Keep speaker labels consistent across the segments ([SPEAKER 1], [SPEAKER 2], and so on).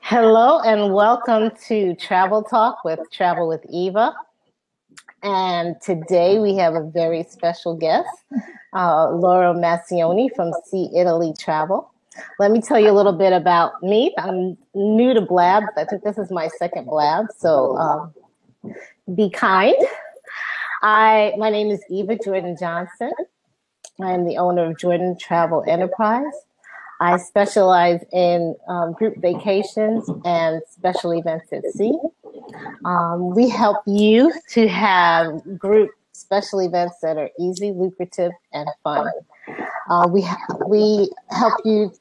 [SPEAKER 1] Hello and welcome to Travel Talk with Travel with Eva. And today we have a very special guest, Laura Massioni from See Italy Travel. Let me tell you a little bit about me. I'm new to Blab. I think this is my second Blab, so be kind. My name is Eva Jordan Johnson. I am the owner of Jordan Travel Enterprise. I specialize in group vacations and special events at sea. We help you to have group special events that are easy, lucrative, and fun. We help you.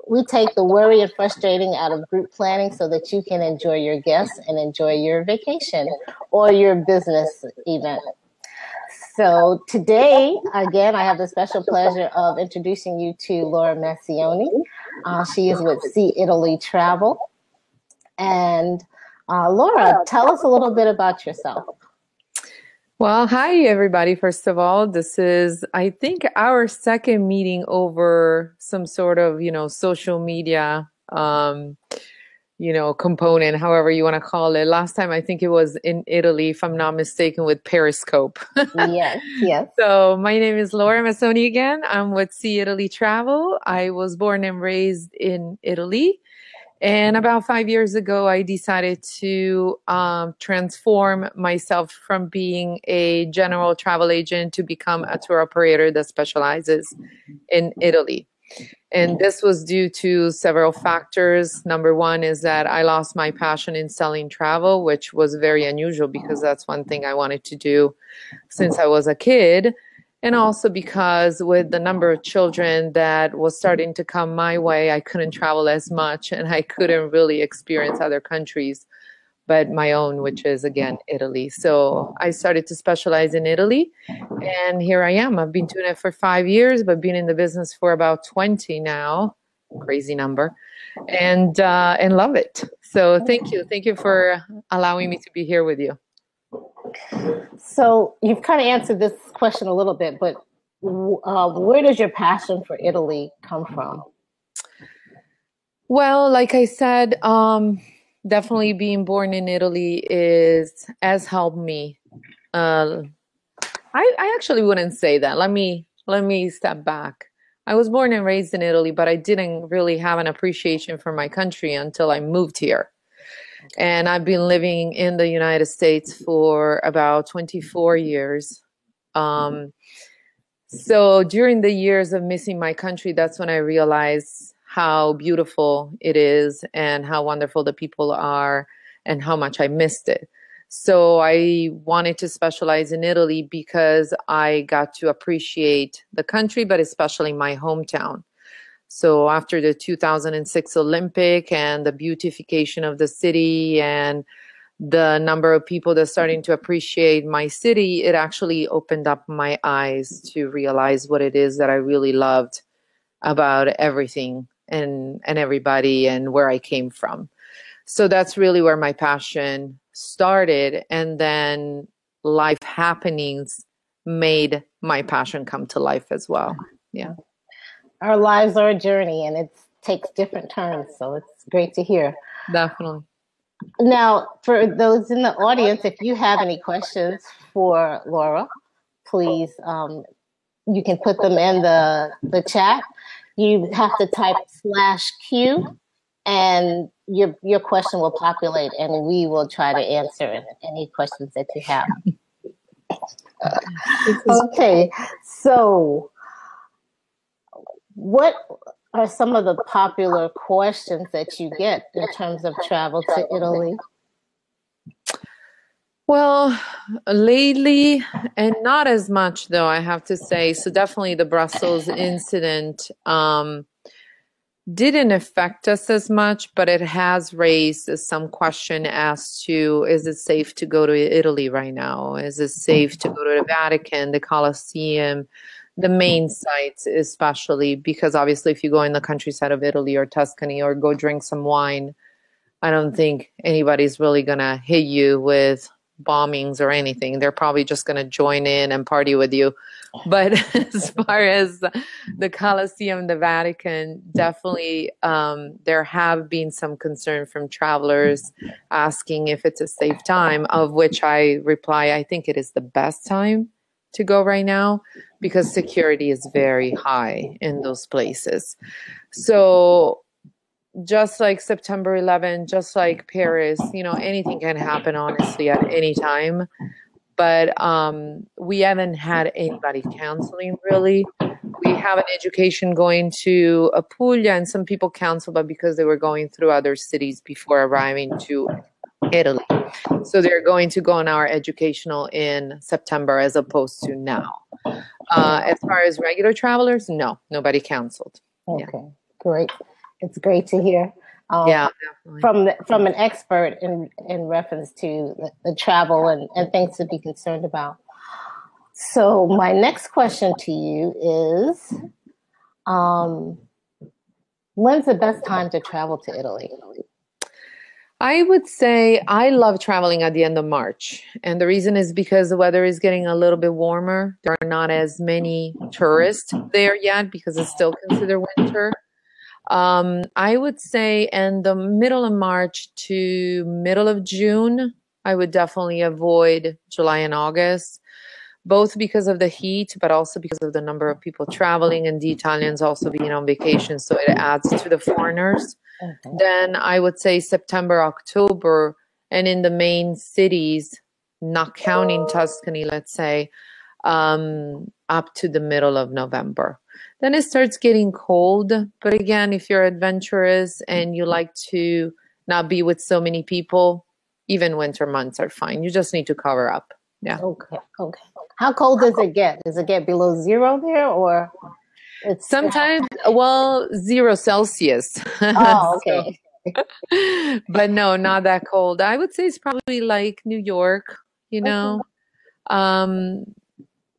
[SPEAKER 1] We take the worry and frustrating out of group planning so that you can enjoy your guests and enjoy your vacation or your business event. So today, again, I have the special pleasure of introducing you to Laura Massioni. She is with See Italy Travel. And Laura, tell us a little bit about yourself.
[SPEAKER 2] Well, hi, everybody. First of all, this is, I think, our second meeting over some sort of, social media, component, however you want to call it. Last time, I think it was in Italy, if I'm not mistaken, with Periscope.
[SPEAKER 1] Yes.
[SPEAKER 2] So my name is Laura Massoni again. I'm with See Italy Travel. I was born and raised in Italy. And about 5 years ago, I decided to transform myself from being a general travel agent to become a tour operator that specializes in Italy. And this was due to several factors. Number one is that I lost my passion in selling travel, which was very unusual because that's one thing I wanted to do since I was a kid. And also because with the number of children that was starting to come my way, I couldn't travel as much and I couldn't really experience other countries but my own, which is, again, Italy. So I started to specialize in Italy, and here I am. I've been doing it for 5 years, but been in the business for about 20 now. Crazy number. And love it. So thank you. Thank you for allowing me to be here with you.
[SPEAKER 1] So you've kind of answered this question a little bit, but where does your passion for Italy come from?
[SPEAKER 2] Well, like I said, definitely being born in Italy has helped me. I actually wouldn't say that. Let me step back. I was born and raised in Italy, but I didn't really have an appreciation for my country until I moved here. And I've been living in the United States for about 24 years. So during the years of missing my country, that's when I realized how beautiful it is and how wonderful the people are and how much I missed it. So I wanted to specialize in Italy because I got to appreciate the country, but especially my hometown. So after the 2006 Olympic and the beautification of the city and the number of people that are starting to appreciate my city, it actually opened up my eyes to realize what it is that I really loved about everything and everybody and where I came from. So that's really where my passion started. And then life happenings made my passion come to life as well. Yeah.
[SPEAKER 1] Our lives are a journey and it takes different turns. So it's great to hear.
[SPEAKER 2] Definitely.
[SPEAKER 1] Now, for those in the audience, if you have any questions for Laura, please, you can put them in the chat. You have to type /Q and your question will populate and we will try to answer any questions that you have. Okay, so what are some of the popular questions that you get in terms of travel to Italy?
[SPEAKER 2] Well, lately, and not as much though, I have to say. So definitely the Brussels incident didn't affect us as much, but it has raised some question as to, is it safe to go to Italy right now? Is it safe to go to the Vatican, the Colosseum, the main sites, especially because obviously if you go in the countryside of Italy or Tuscany or go drink some wine, I don't think anybody's really going to hit you with bombings or anything. They're probably just going to join in and party with you. But as far as the Colosseum, the Vatican, definitely there have been some concern from travelers asking if it's a safe time, of which I reply, I think it is the best time to go right now because security is very high in those places. So just like September 11, just like Paris, anything can happen honestly at any time. But we haven't had anybody canceling really. We have an education going to Apulia, and some people cancel, but because they were going through other cities before arriving to Italy. So they're going to go on our educational in September as opposed to now. As far as regular travelers, no, nobody canceled.
[SPEAKER 1] Okay, great. It's great to hear.
[SPEAKER 2] Yeah, definitely.
[SPEAKER 1] From an expert in reference to the travel and things to be concerned about. So my next question to you is, when's the best time to travel to Italy?
[SPEAKER 2] I would say I love traveling at the end of March. And the reason is because the weather is getting a little bit warmer. There are not as many tourists there yet because it's still considered winter. I would say in the middle of March to middle of June, I would definitely avoid July and August, both because of the heat, but also because of the number of people traveling and the Italians also being on vacation. So it adds to the foreigners. Okay. Then I would say September, October, and in the main cities, not counting Tuscany, let's say, up to the middle of November. Then it starts getting cold. But again, if you're adventurous and you like to not be with so many people, even winter months are fine. You just need to cover up. Yeah.
[SPEAKER 1] Okay. How cold does it get? Does it get below zero there, or it's
[SPEAKER 2] sometimes 0 Celsius?
[SPEAKER 1] Oh, okay.
[SPEAKER 2] But no, not that cold. I would say it's probably like New York, Okay.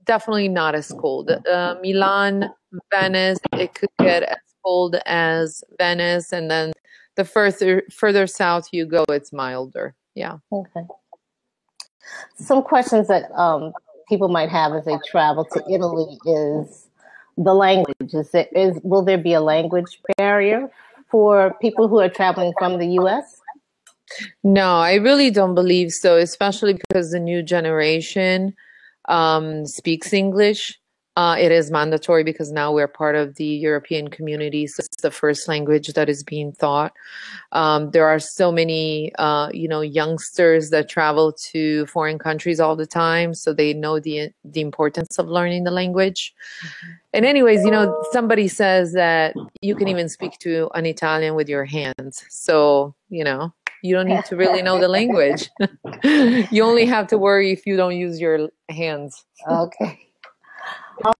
[SPEAKER 2] Definitely not as cold. Milan, Venice, it could get as cold as Venice, and then the further south you go, it's milder. Yeah.
[SPEAKER 1] Okay. Some questions that people might have as they travel to Italy is the language. Will there be a language barrier for people who are traveling from the U.S.?
[SPEAKER 2] No, I really don't believe so, especially because the new generation speaks English. It is mandatory because now we're part of the European community, so it's the first language that is being taught. There are so many, youngsters that travel to foreign countries all the time, so they know the importance of learning the language. Mm-hmm. And anyways, somebody says that you can even speak to an Italian with your hands. So, you don't need to really know the language. You only have to worry if you don't use your hands.
[SPEAKER 1] Okay.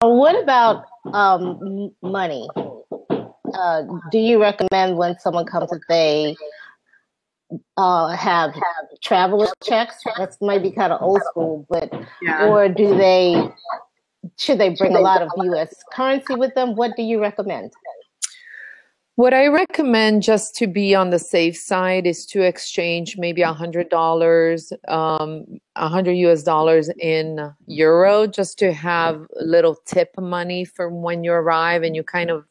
[SPEAKER 1] What about money? Do you recommend when someone comes that they have traveler checks? That might be kind of old school, but or should they bring a lot of U.S. currency with them? What do you recommend?
[SPEAKER 2] What I recommend, just to be on the safe side, is to exchange maybe $100, $100 US in euro, just to have a little tip money for when you arrive and you kind of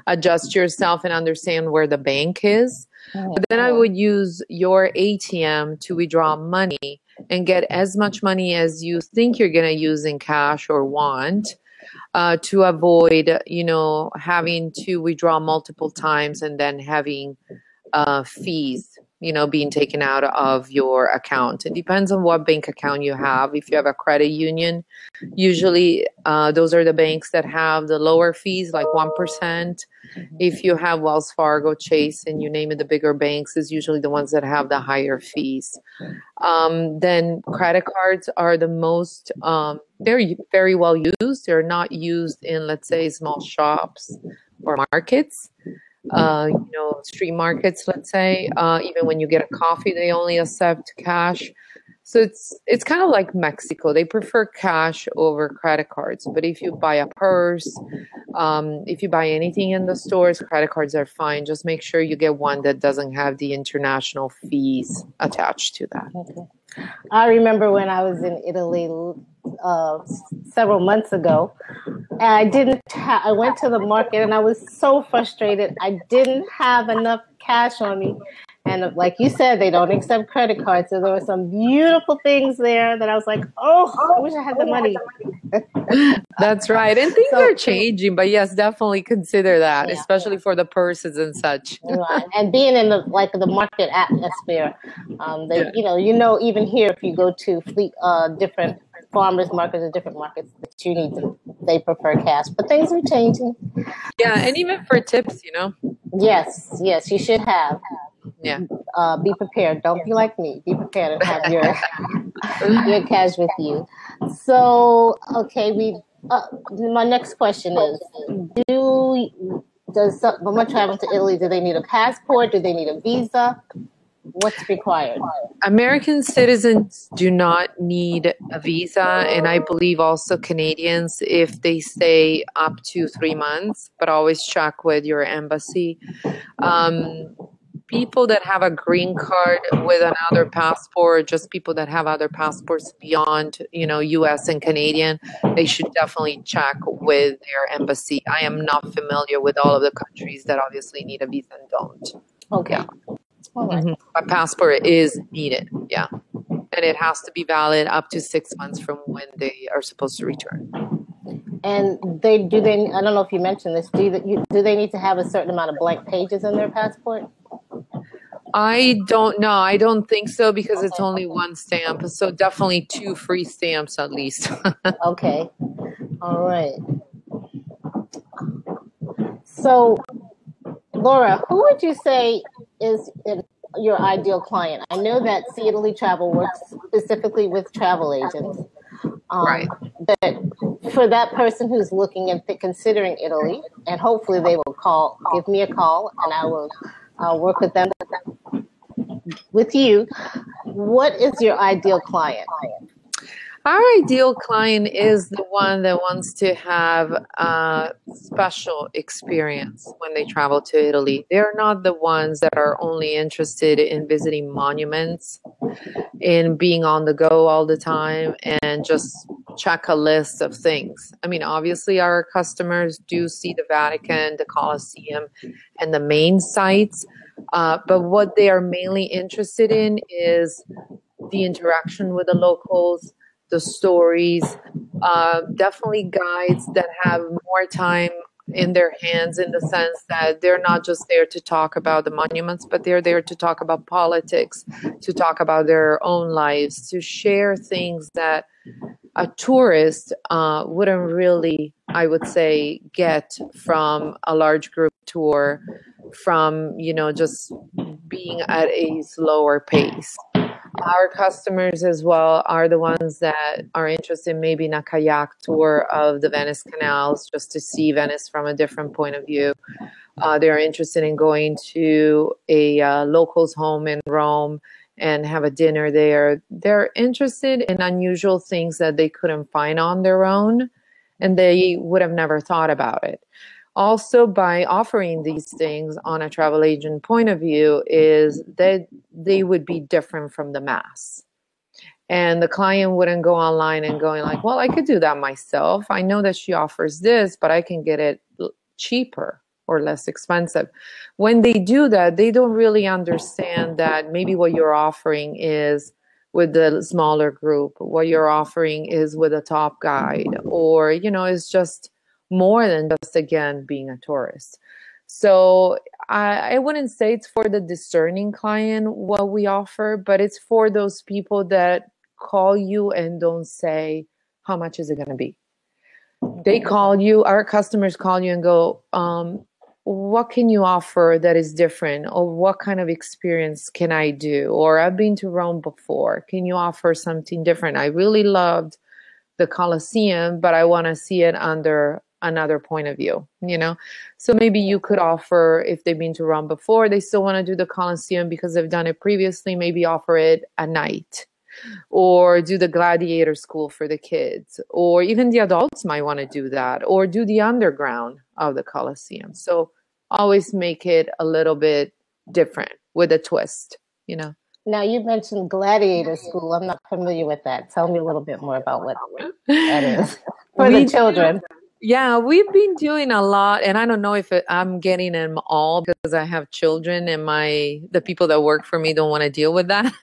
[SPEAKER 2] adjust yourself and understand where the bank is. But then I would use your ATM to withdraw money and get as much money as you think you're going to use in cash or want. To avoid, having to withdraw multiple times and then having fees, being taken out of your account. It depends on what bank account you have. If you have a credit union, usually those are the banks that have the lower fees, like 1%. Mm-hmm. If you have Wells Fargo, Chase, and you name it, the bigger banks is usually the ones that have the higher fees. Then credit cards are the most, they're very well used. They're not used in, let's say, small shops or markets. Street markets, let's say, even when you get a coffee, they only accept cash. So it's kind of like Mexico. They prefer cash over credit cards. But if you buy a purse, if you buy anything in the stores, credit cards are fine. Just make sure you get one that doesn't have the international fees attached to that.
[SPEAKER 1] Okay. I remember when I was in Italy several months ago, and I went to the market and I was so frustrated. I didn't have enough cash on me. And like you said, they don't accept credit cards. So there were some beautiful things there that I was like, oh, I wish I had the money.
[SPEAKER 2] That's right. And things are changing, but yes, definitely consider that, especially for the purses and such.
[SPEAKER 1] Right. And being in the market atmosphere, even here, if you go to different farmers markets or different markets, that they prefer cash, but things are changing.
[SPEAKER 2] Yeah. And even for tips,
[SPEAKER 1] Yes, you should have.
[SPEAKER 2] Yeah.
[SPEAKER 1] Be prepared. Don't be like me. Be prepared and have your cash with you. So, okay, my next question is: Does someone travel to Italy? Do they need a passport? Do they need a visa? What's required?
[SPEAKER 2] American citizens do not need a visa, and I believe also Canadians if they stay up to 3 months, but always check with your embassy. People that have a green card with another passport, just people that have other passports beyond, US and Canadian, they should definitely check with their embassy. I am not familiar with all of the countries that obviously need a visa and don't.
[SPEAKER 1] Okay.
[SPEAKER 2] Yeah.
[SPEAKER 1] All right.
[SPEAKER 2] A passport is needed, yeah. And it has to be valid up to 6 months from when they are supposed to return.
[SPEAKER 1] And I don't know if you mentioned this, do they need to have a certain amount of blank pages in their passport?
[SPEAKER 2] I don't know. I don't think so because it's only one stamp. So definitely 2 free stamps at least.
[SPEAKER 1] Okay. All right. So, Laura, who would you say is your ideal client? I know that See Italy Travel works specifically with travel agents.
[SPEAKER 2] Right.
[SPEAKER 1] But for that person who's looking and considering Italy, and hopefully they will give me a call, and I'll work with them, with you. What is your ideal client?
[SPEAKER 2] Our ideal client is the one that wants to have a special experience when they travel to Italy. They're not the ones that are only interested in visiting monuments, in being on the go all the time, and just check a list of things. I mean, obviously, our customers do see the Vatican, the Colosseum, and the main sites. But what they are mainly interested in is the interaction with the locals, the stories, definitely guides that have more time in their hands in the sense that they're not just there to talk about the monuments, but they're there to talk about politics, to talk about their own lives, to share things that a tourist wouldn't really, I would say, get from a large group tour, from, just being at a slower pace. Our customers as well are the ones that are interested maybe in a kayak tour of the Venice canals, just to see Venice from a different point of view. They're interested in going to a local's home in Rome and have a dinner there. They're interested in unusual things that they couldn't find on their own, and they would have never thought about it. Also, by offering these things on a travel agent point of view, is that they would be different from the mass. And the client wouldn't go online and going like, well, I could do that myself. I know that she offers this, but I can get it cheaper or less expensive. When they do that, they don't really understand that maybe what you're offering is with the smaller group, what you're offering is with a top guide, or, it's just more than just, again, being a tourist. So I wouldn't say it's for the discerning client what we offer, but it's for those people that call you and don't say, how much is it going to be? They call you, our customers call you and go, what can you offer that is different? Or what kind of experience can I do? Or I've been to Rome before. Can you offer something different? I really loved the Colosseum, but I want to see it under another point of view, So maybe you could offer, if they've been to Rome before, they still want to do the Colosseum because they've done it previously, maybe offer it at night. or do the gladiator school for the kids, or even the adults might want to do that, or do the underground of the Colosseum. So always make it a little bit different with a twist, you know.
[SPEAKER 1] Now, you mentioned gladiator school. I'm not familiar with that. Tell me a little bit more about what that is for the children.
[SPEAKER 2] Yeah, we've been doing a lot, and I don't know if I'm getting them all because I have children, and the people that work for me don't want to deal with that.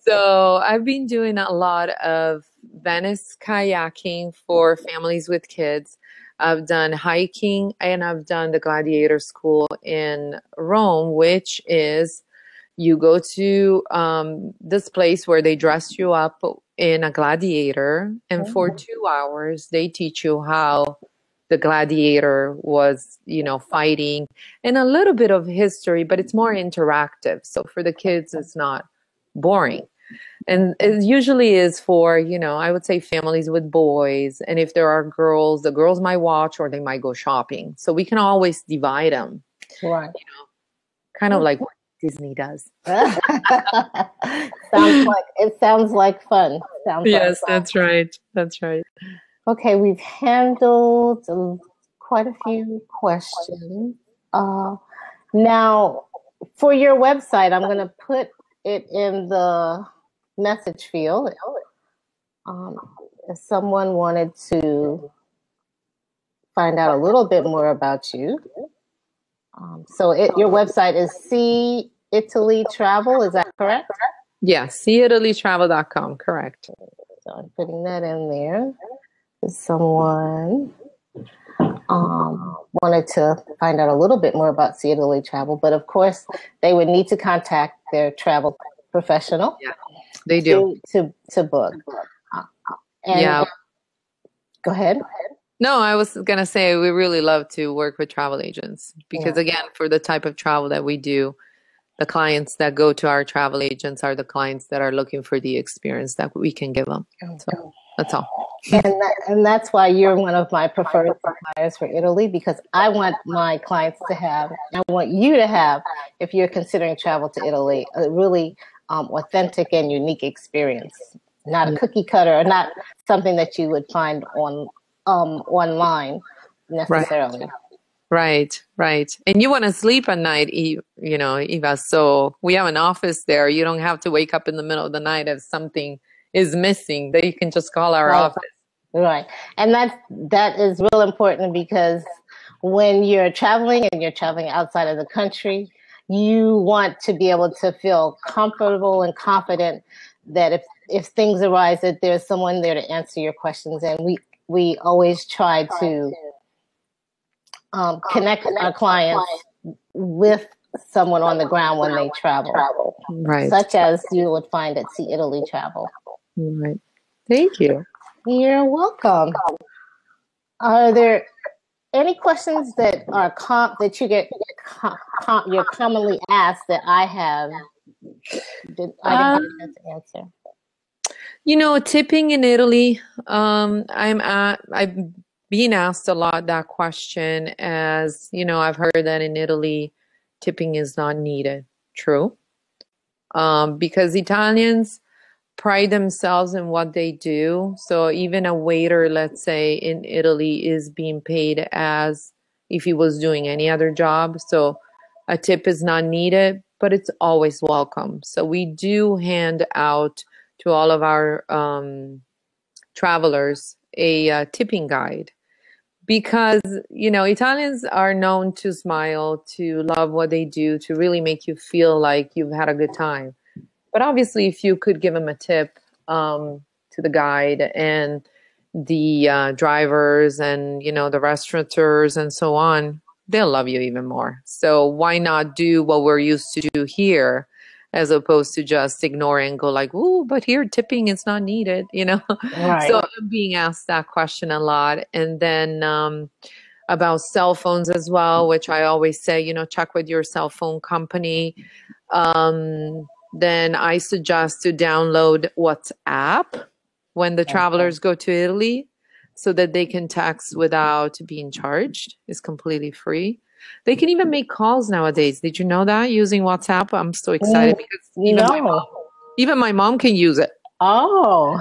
[SPEAKER 2] So I've been doing a lot of Venice kayaking for families with kids. I've done hiking, and I've done the gladiator school in Rome, which is you go to this place where they dress you up in a gladiator, and for 2 hours they teach you how the gladiator was, you know, fighting, and a little bit of history, but it's more interactive. So for the kids, it's not boring. And it usually is for, you know, I would say families with boys. And if there are girls, the girls might watch or they might go shopping. So we can always divide them.
[SPEAKER 1] Right.
[SPEAKER 2] You know, kind of like what Disney does.
[SPEAKER 1] Sounds like fun.
[SPEAKER 2] Yes, that's right. That's right.
[SPEAKER 1] Okay, we've handled quite a few questions. Now, for your website, I'm going to put it in the message field. If someone wanted to find out a little bit more about you. So your website is See Italy Travel, is that correct?
[SPEAKER 2] Yeah, SeeItalyTravel.com, correct.
[SPEAKER 1] So I'm putting that in there. If someone wanted to find out a little bit more about See Italy Travel, but of course they would need to contact their travel professional.
[SPEAKER 2] Yeah, they do.
[SPEAKER 1] To book. And
[SPEAKER 2] yeah.
[SPEAKER 1] Go ahead.
[SPEAKER 2] No, I was going to say we really love to work with travel agents because, again, for the type of travel that we do, the clients that go to our travel agents are the clients that are looking for the experience that we can give them. So that's all.
[SPEAKER 1] And that's why you're one of my preferred suppliers for Italy, because I want my clients to have, I want you to have, if you're considering travel to Italy, a really authentic and unique experience. Not a cookie cutter, or not something that you would find online necessarily.
[SPEAKER 2] Right. And you want to sleep at night, you know, Eva. So we have an office there. You don't have to wake up in the middle of the night if something is missing. That you can just call our office.
[SPEAKER 1] Right. And that is real important, because when you're traveling and you're traveling outside of the country, you want to be able to feel comfortable and confident that if things arise, that there's someone there to answer your questions. And we always try to connect our clients with someone on the ground when they travel.
[SPEAKER 2] Right.
[SPEAKER 1] Such as you would find at See Italy Travel.
[SPEAKER 2] Right. Thank you.
[SPEAKER 1] You're welcome. Are there any questions that are that you get you're commonly asked that I didn't have to answer?
[SPEAKER 2] You know, tipping in Italy, I've been asked a lot that question, as, you know, I've heard that in Italy, tipping is not needed. True. Because Italians pride themselves in what they do. So even a waiter, let's say, in Italy is being paid as if he was doing any other job. So a tip is not needed, but it's always welcome. So we do hand out to all of our travelers a tipping guide, because, you know, Italians are known to smile, to love what they do, to really make you feel like you've had a good time. But obviously, if you could give them a tip to the guide and the drivers and, you know, the restaurateurs and so on, they'll love you even more. So why not do what we're used to do here, as opposed to just ignore and go like, "Ooh, but here tipping is not needed," you know?
[SPEAKER 1] Right.
[SPEAKER 2] So I'm being asked that question a lot. And then about cell phones as well, which I always say, you know, check with your cell phone company. Then I suggest to download WhatsApp when the travelers go to Italy, so that they can text without being charged. It's completely free. They can even make calls nowadays. Did you know that, using WhatsApp? I'm so excited because even my mom can use it.
[SPEAKER 1] Oh,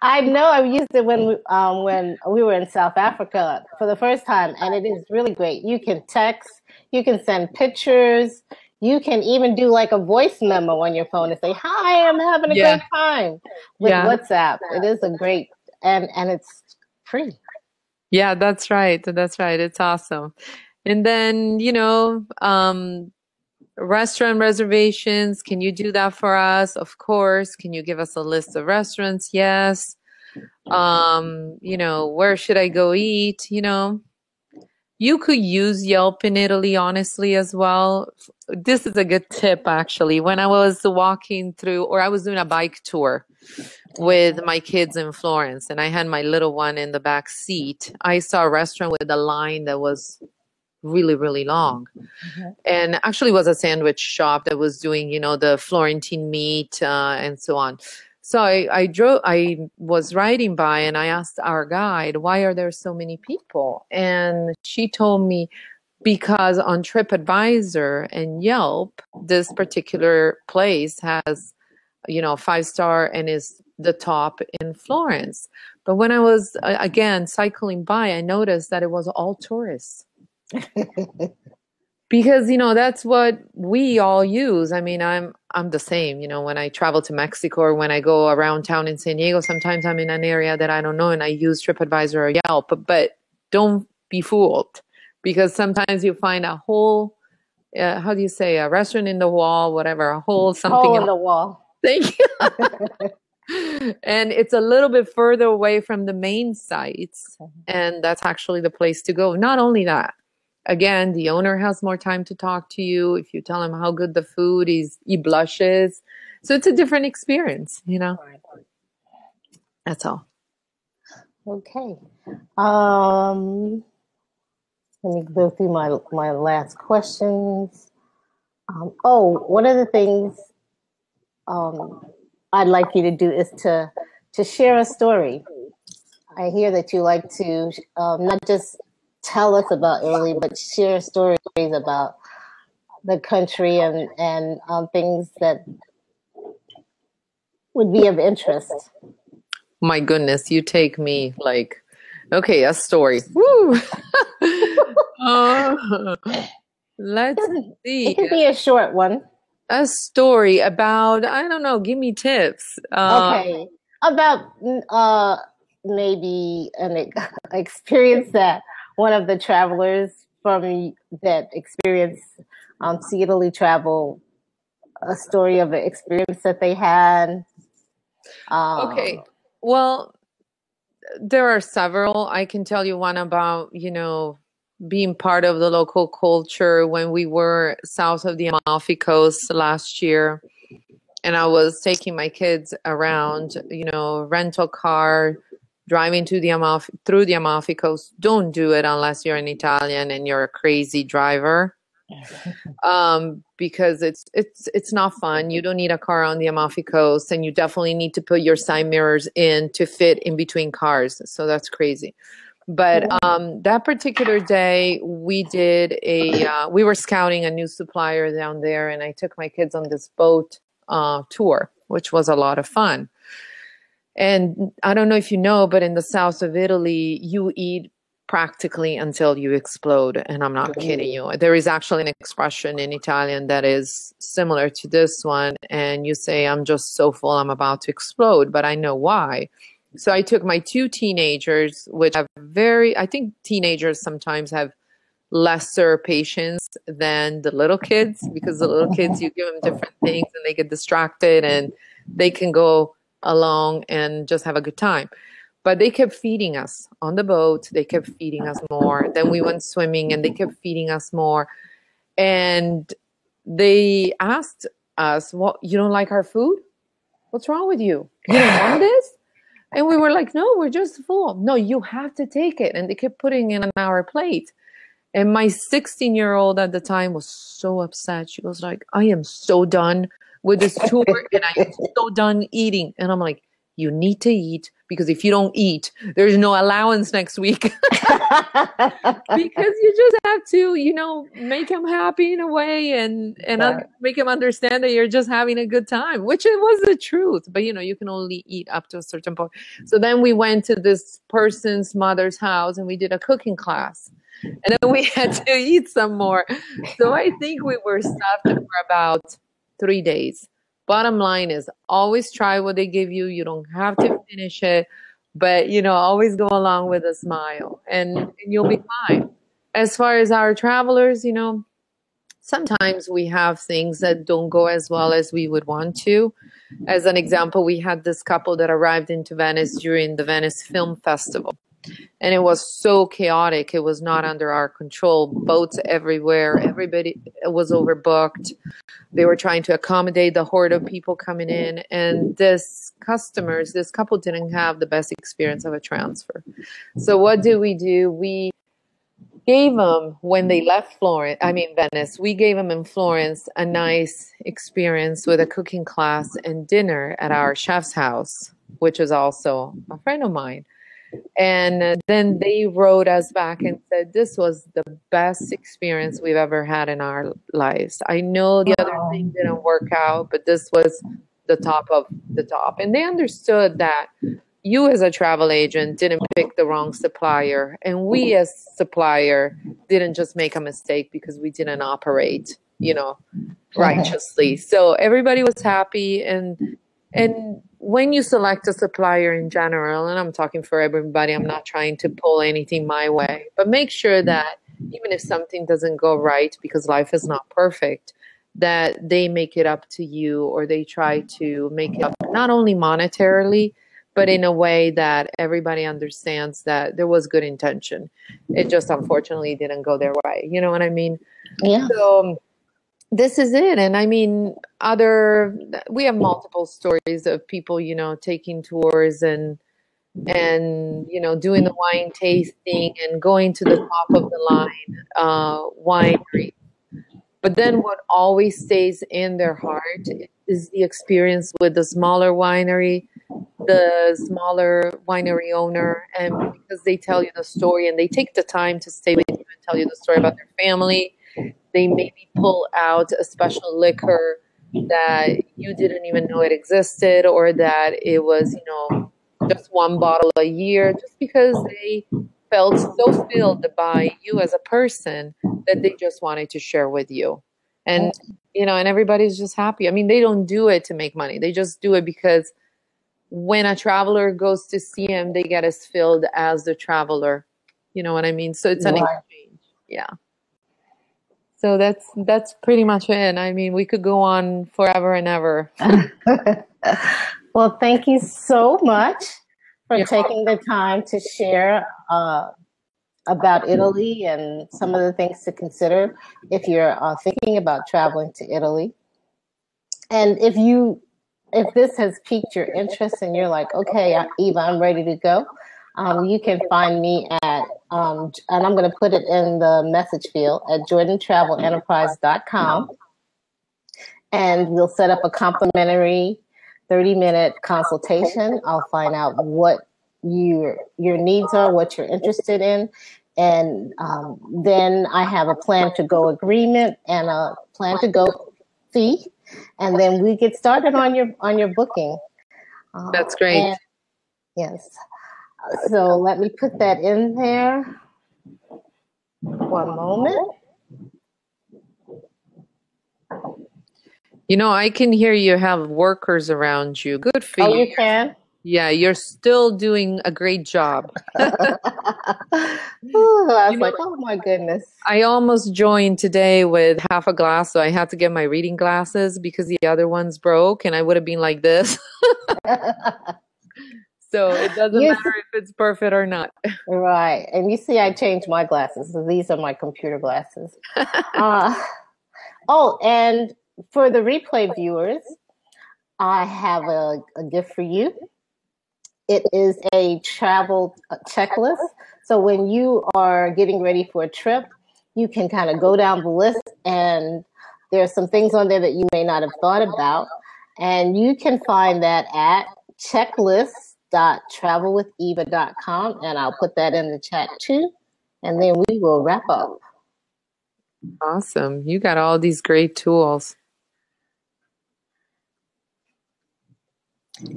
[SPEAKER 1] I know. I used it when we were in South Africa for the first time, and it is really great. You can text, you can send pictures, you can even do like a voice memo on your phone and say, "Hi, I'm having a
[SPEAKER 2] Yeah,
[SPEAKER 1] great time" with
[SPEAKER 2] yeah,
[SPEAKER 1] WhatsApp. It is a great and it's free.
[SPEAKER 2] yeah, that's right. That's right. It's awesome. And then, restaurant reservations. Can you do that for us? Of course. Can you give us a list of restaurants? Yes. Where should I go eat? You could use Yelp in Italy, honestly, as well. This is a good tip, actually. When I was walking through, or I was doing a bike tour with my kids in Florence, and I had my little one in the back seat, I saw a restaurant with a line that was really, really long.
[SPEAKER 1] Mhm.
[SPEAKER 2] And actually was a sandwich shop that was doing, the Florentine meat and so on. So I was riding by and I asked our guide, why are there so many people? And she told me, because on TripAdvisor and Yelp, this particular place has, 5-star and is the top in Florence. But when I was, again, cycling by, I noticed that it was all tourists. Because that's what we all use. I mean, I'm the same. When I travel to Mexico or when I go around town in San Diego, sometimes I'm in an area that I don't know and I use TripAdvisor or Yelp. But don't be fooled, because sometimes you find a whole how do you say, a restaurant in the wall, whatever, a whole something
[SPEAKER 1] Hole
[SPEAKER 2] in
[SPEAKER 1] in the wall.
[SPEAKER 2] thing. And it's a little bit further away from the main sites, and that's actually the place to go. Not only that, again, the owner has more time to talk to you. If you tell him how good the food is, he blushes. So it's a different experience. That's all.
[SPEAKER 1] Okay. Um, Let me go through my last questions. One of the things um, I'd like you to do is to share a story. I hear that you like to not just tell us about Italy, but share stories about the country and things that would be of interest.
[SPEAKER 2] My goodness, you take me like, okay, a story. Woo! Uh, let's
[SPEAKER 1] It
[SPEAKER 2] see.
[SPEAKER 1] could be a short one.
[SPEAKER 2] A story about, I don't know, give me tips.
[SPEAKER 1] Okay, about maybe an experience that one of the travelers from that experience See Italy travel, a story of an experience that they had.
[SPEAKER 2] Okay.
[SPEAKER 1] Um,
[SPEAKER 2] Well, there are several. I can tell you one about, being part of the local culture when we were south of the Amalfi Coast last year. And I was taking my kids around, rental car, driving to the Amalfi, through the Amalfi Coast. Don't do it unless you're an Italian and you're a crazy driver, because it's not fun. You don't need a car on the Amalfi Coast, and you definitely need to put your side mirrors in to fit in between cars. So that's crazy. But that particular day, we were scouting a new supplier down there, and I took my kids on this boat tour, which was a lot of fun. And I don't know if you know, but in the south of Italy, you eat practically until you explode. And I'm not kidding you. There is actually an expression in Italian that is similar to this one. And you say, I'm just so full, I'm about to explode. But I know why. So I took my two teenagers, which have I think teenagers sometimes have lesser patience than the little kids, because the little kids, you give them different things and they get distracted and they can go along and just have a good time. But they kept feeding us on the boat. They kept feeding us more. Then we went swimming and they kept feeding us more. And they asked us, "What, you don't like our food? What's wrong with you? You don't want this?" And we were like, "No, we're just full." "No, you have to take it." And they kept putting it on our plate. And my 16-year-old at the time was so upset. She was like, "I am so done with this tour and I am so done eating." And I'm like, "You need to eat because if you don't eat, there's no allowance next week. Because you just have to, make them happy in a way and
[SPEAKER 1] Right.
[SPEAKER 2] make them understand that you're just having a good time, which it was the truth. But, you can only eat up to a certain point. So then we went to this person's mother's house and we did a cooking class. And then we had to eat some more. So I think we were stuffed for about 3 days. Bottom line is always try what they give you. You don't have to finish it, but always go along with a smile and you'll be fine. As far as our travelers, sometimes we have things that don't go as well as we would want to. As an example, we had this couple that arrived into Venice during the Venice Film Festival. And it was so chaotic. It was not under our control. Boats everywhere. Everybody was overbooked. They were trying to accommodate the horde of people coming in. And this couple didn't have the best experience of a transfer. So what did we do? We gave them, when they left Venice, we gave them in Florence a nice experience with a cooking class and dinner at our chef's house, which is also a friend of mine. And then they wrote us back and said, this was the best experience we've ever had in our lives. I know the other thing didn't work out, but this was the top of the top. And they understood that you as a travel agent didn't pick the wrong supplier. And we as supplier didn't just make a mistake because we didn't operate, righteously. So everybody was happy. And when you select a supplier in general, and I'm talking for everybody, I'm not trying to pull anything my way, but make sure that even if something doesn't go right, because life is not perfect, that they make it up to you, or they try to make it up not only monetarily, but in a way that everybody understands that there was good intention. It just unfortunately didn't go their way. You know what I mean?
[SPEAKER 1] Yeah.
[SPEAKER 2] So this is it. And I mean, we have multiple stories of people, taking tours and doing the wine tasting and going to the top of the line winery. But then what always stays in their heart is the experience with the smaller winery, the smaller winery owner, and because they tell you the story and they take the time to stay with you and tell you the story about their family. They maybe pull out a special liquor that you didn't even know it existed, or that it was, just one bottle a year, just because they felt so filled by you as a person that they just wanted to share with you. And, and everybody's just happy. I mean, they don't do it to make money. They just do it because when a traveler goes to see him, they get as filled as the traveler. You know what I mean? So it's an exchange. Yeah. So that's pretty much it. I mean, we could go on forever and ever.
[SPEAKER 1] Well, thank you so much for taking the time to share about Italy and some of the things to consider if you're thinking about traveling to Italy. And if this has piqued your interest and you're like, okay, Eva, I'm ready to go, you can find me at, and I'm going to put it in the message field, at jordantravelenterprise.com. And we'll set up a complimentary 30-minute consultation. I'll find out what your needs are, what you're interested in. And then I have a plan to go agreement and a plan to go fee. And then we get started on your booking.
[SPEAKER 2] That's great.
[SPEAKER 1] Yes. So let me put that in there. One moment.
[SPEAKER 2] I can hear you have workers around you. Good for you.
[SPEAKER 1] Oh, you can?
[SPEAKER 2] Yeah, you're still doing a great job.
[SPEAKER 1] I was like, oh my goodness.
[SPEAKER 2] I almost joined today with half a glass, so I had to get my reading glasses because the other ones broke, and I would have been like this. So it doesn't matter if it's perfect or not.
[SPEAKER 1] Right. And you see, I changed my glasses. So these are my computer glasses. And for the replay viewers, I have a gift for you. It is a travel checklist. So when you are getting ready for a trip, you can kind of go down the list, and there's some things on there that you may not have thought about. And you can find that at checklist www.travelwitheva.com, and I'll put that in the chat too. And then we will wrap up.
[SPEAKER 2] Awesome. You got all these great tools.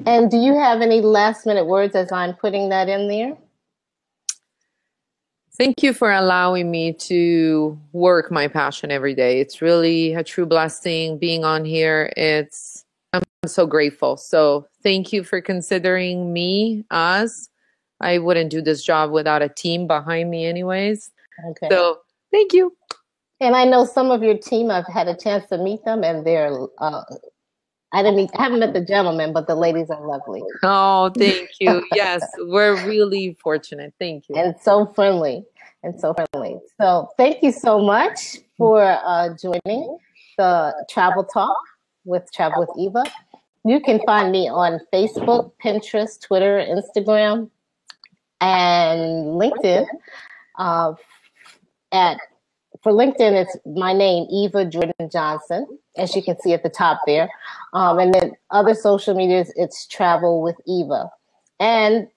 [SPEAKER 1] And do you have any last minute words as I'm putting that in there?
[SPEAKER 2] Thank you for allowing me to work my passion every day. It's really a true blessing being on here. I'm so grateful. So thank you for considering me, us. I wouldn't do this job without a team behind me anyways.
[SPEAKER 1] Okay.
[SPEAKER 2] So thank you.
[SPEAKER 1] And I know some of your team, I've had a chance to meet them, and they're I haven't met the gentlemen, but the ladies are lovely.
[SPEAKER 2] Oh, thank you. Yes, we're really fortunate. Thank you.
[SPEAKER 1] And so friendly. So thank you so much for joining the Travel Talk with Travel with Eva. You can find me on Facebook, Pinterest, Twitter, Instagram, and LinkedIn. For LinkedIn, it's my name, Eva Jordan Johnson, as you can see at the top there. And then other social medias, it's Travel with Eva. And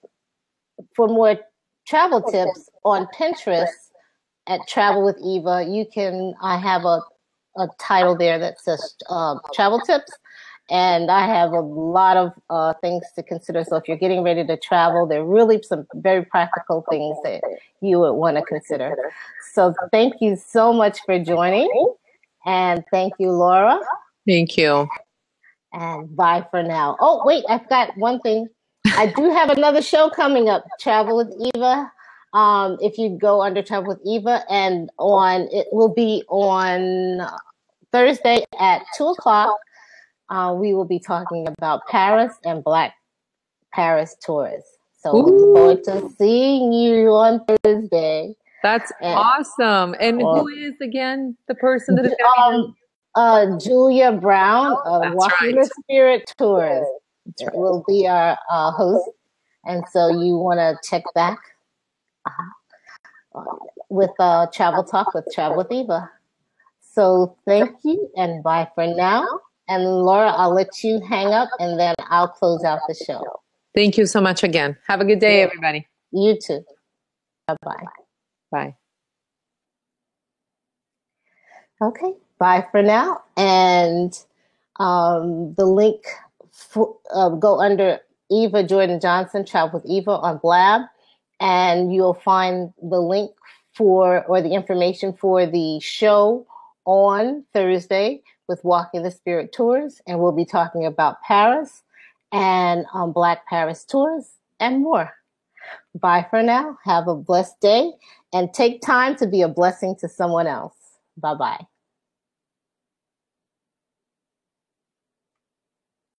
[SPEAKER 1] for more travel tips on Pinterest at Travel with Eva, I have a title there that says Travel Tips. And I have a lot of things to consider. So if you're getting ready to travel, there are really some very practical things that you would want to consider. So thank you so much for joining. And thank you, Laura.
[SPEAKER 2] Thank you.
[SPEAKER 1] And bye for now. Oh, wait, I forgot one thing. I do have another show coming up, Travel with Eva. If you go under Travel with Eva, and it will be on Thursday at 2:00. We will be talking about Paris and Black Paris tourists. So we look forward to seeing you on Thursday.
[SPEAKER 2] That's awesome. And who is again the person that is going
[SPEAKER 1] to be Julia Brown of Walking the Spirit Tours will be our host. And so you want to check back with Travel Talk with Travel with Eva. So thank you and bye for now. And Laura, I'll let you hang up and then I'll close out the show.
[SPEAKER 2] Thank you so much again. Have a good day, everybody.
[SPEAKER 1] You too. Bye-bye.
[SPEAKER 2] Bye.
[SPEAKER 1] Okay, bye for now. And the link, go under Eva Jordan Johnson, Travel with Eva on Blab, and you'll find the link or the information for the show on Thursday with Walking the Spirit Tours, and we'll be talking about Paris and Black Paris tours and more. Bye for now. Have a blessed day and take time to be a blessing to someone else. Bye-bye.